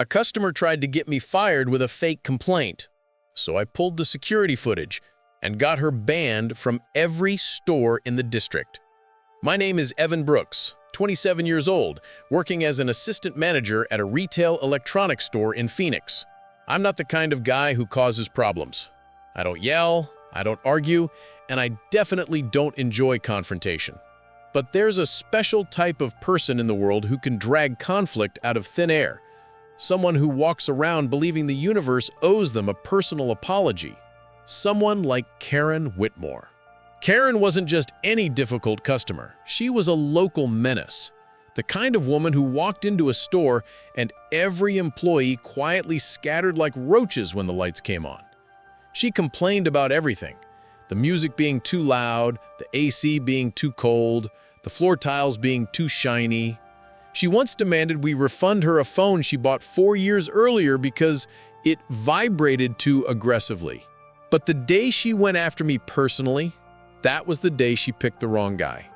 A customer tried to get me fired with a fake complaint, so I pulled the security footage and got her banned from every store in the district. My name is Evan Brooks, 27 years old, working as an assistant manager at a retail electronics store in Phoenix. I'm not the kind of guy who causes problems. I don't yell, I don't argue, and I definitely don't enjoy confrontation. But there's a special type of person in the world who can drag conflict out of thin air. Someone who walks around believing the universe owes them a personal apology. Someone like Karen Whitmore. Karen wasn't just any difficult customer. She was a local menace. The kind of woman who walked into a store and every employee quietly scattered like roaches when the lights came on. She complained about everything. The music being too loud, the AC being too cold, the floor tiles being too shiny. She once demanded we refund her a phone she bought 4 years earlier because it vibrated too aggressively. But the day she went after me personally, that was the day she picked the wrong guy.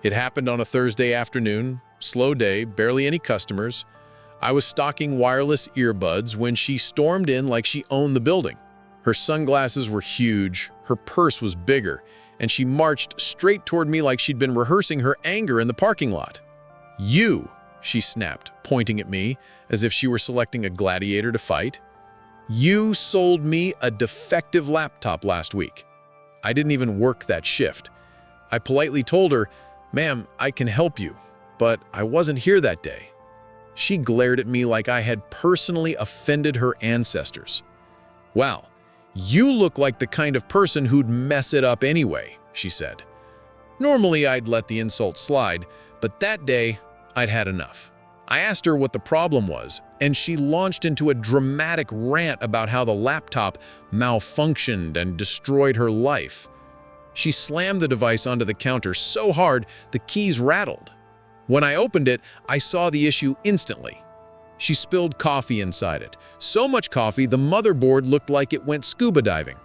It happened on a Thursday afternoon, slow day, barely any customers. I was stocking wireless earbuds when she stormed in like she owned the building. Her sunglasses were huge, her purse was bigger, and she marched straight toward me like she'd been rehearsing her anger in the parking lot. "You," she snapped, pointing at me as if she were selecting a gladiator to fight. "You sold me a defective laptop last week." I didn't even work that shift. I politely told her, "Ma'am, I can help you, but I wasn't here that day." She glared at me like I had personally offended her ancestors. "Well, you look like the kind of person who'd mess it up anyway," she said. Normally, I'd let the insult slide, but that day, I'd had enough. I asked her what the problem was, and she launched into a dramatic rant about how the laptop malfunctioned and destroyed her life. She slammed the device onto the counter so hard the keys rattled. When I opened it, I saw the issue instantly. She spilled coffee inside it. So much coffee, the motherboard looked like it went scuba diving.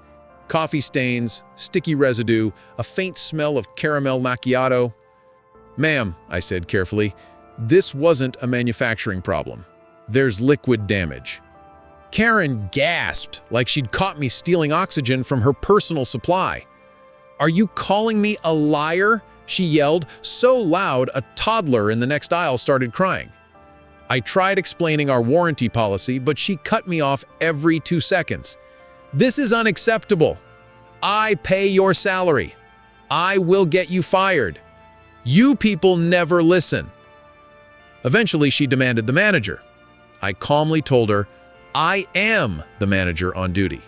Coffee stains, sticky residue, a faint smell of caramel macchiato. "Ma'am," I said carefully, "this wasn't a manufacturing problem. There's liquid damage." Karen gasped like she'd caught me stealing oxygen from her personal supply. "Are you calling me a liar?" she yelled, so loud a toddler in the next aisle started crying. I tried explaining our warranty policy, but she cut me off every 2 seconds. "This is unacceptable. I pay your salary. I will get you fired. You people never listen." Eventually, she demanded the manager. I calmly told her, "I am the manager on duty."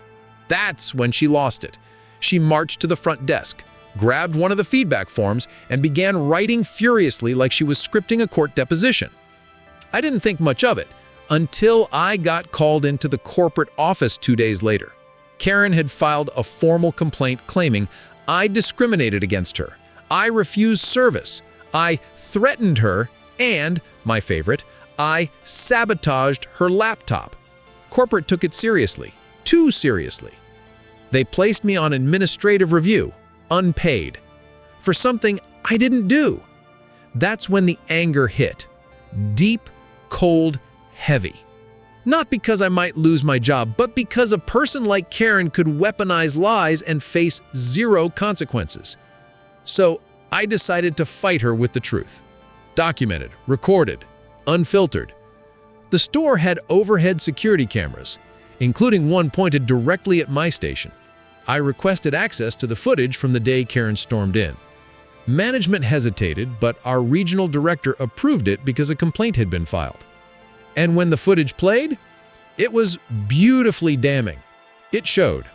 That's when she lost it. She marched to the front desk, grabbed one of the feedback forms, and began writing furiously like she was scripting a court deposition. I didn't think much of it until I got called into the corporate office 2 days later. Karen had filed a formal complaint claiming I discriminated against her, I refused service, I threatened her, and, my favorite, I sabotaged her laptop. Corporate took it seriously, too seriously. They placed me on administrative review, unpaid, for something I didn't do. That's when the anger hit. Deep, cold, heavy. Not because I might lose my job, but because a person like Karen could weaponize lies and face zero consequences. So I decided to fight her with the truth. Documented, recorded, unfiltered. The store had overhead security cameras, including one pointed directly at my station. I requested access to the footage from the day Karen stormed in. Management hesitated, but our regional director approved it because a complaint had been filed. And when the footage played, it was beautifully damning. It showed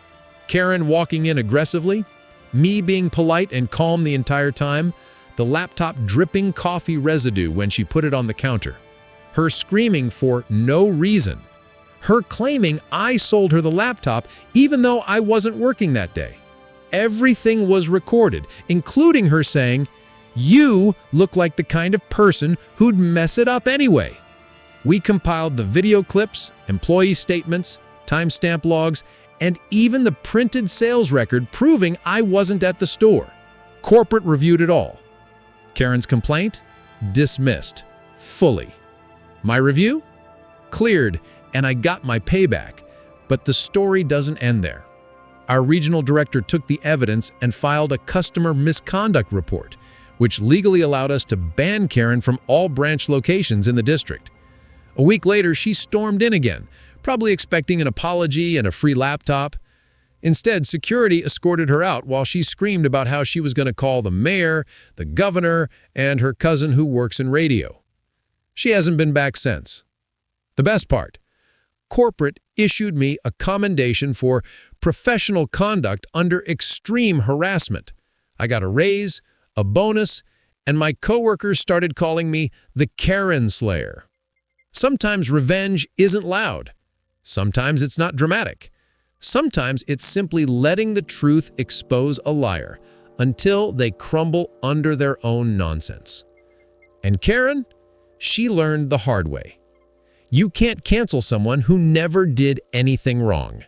Karen walking in aggressively, me being polite and calm the entire time, the laptop dripping coffee residue when she put it on the counter, her screaming for no reason, her claiming I sold her the laptop even though I wasn't working that day. Everything was recorded, including her saying, "You look like the kind of person who'd mess it up anyway." We compiled the video clips, employee statements, timestamp logs, and even the printed sales record proving I wasn't at the store. Corporate reviewed it all. Karen's complaint? Dismissed. Fully. My review? Cleared and I got my payback. But the story doesn't end there. Our regional director took the evidence and filed a customer misconduct report, which legally allowed us to ban Karen from all branch locations in the district. A week later, she stormed in again, probably expecting an apology and a free laptop. Instead, security escorted her out while she screamed about how she was going to call the mayor, the governor, and her cousin who works in radio. She hasn't been back since. The best part, corporate issued me a commendation for professional conduct under extreme harassment. I got a raise, a bonus, and my coworkers started calling me the Karen Slayer. Sometimes revenge isn't loud. Sometimes it's not dramatic. Sometimes it's simply letting the truth expose a liar until they crumble under their own nonsense. And Karen, she learned the hard way. You can't cancel someone who never did anything wrong.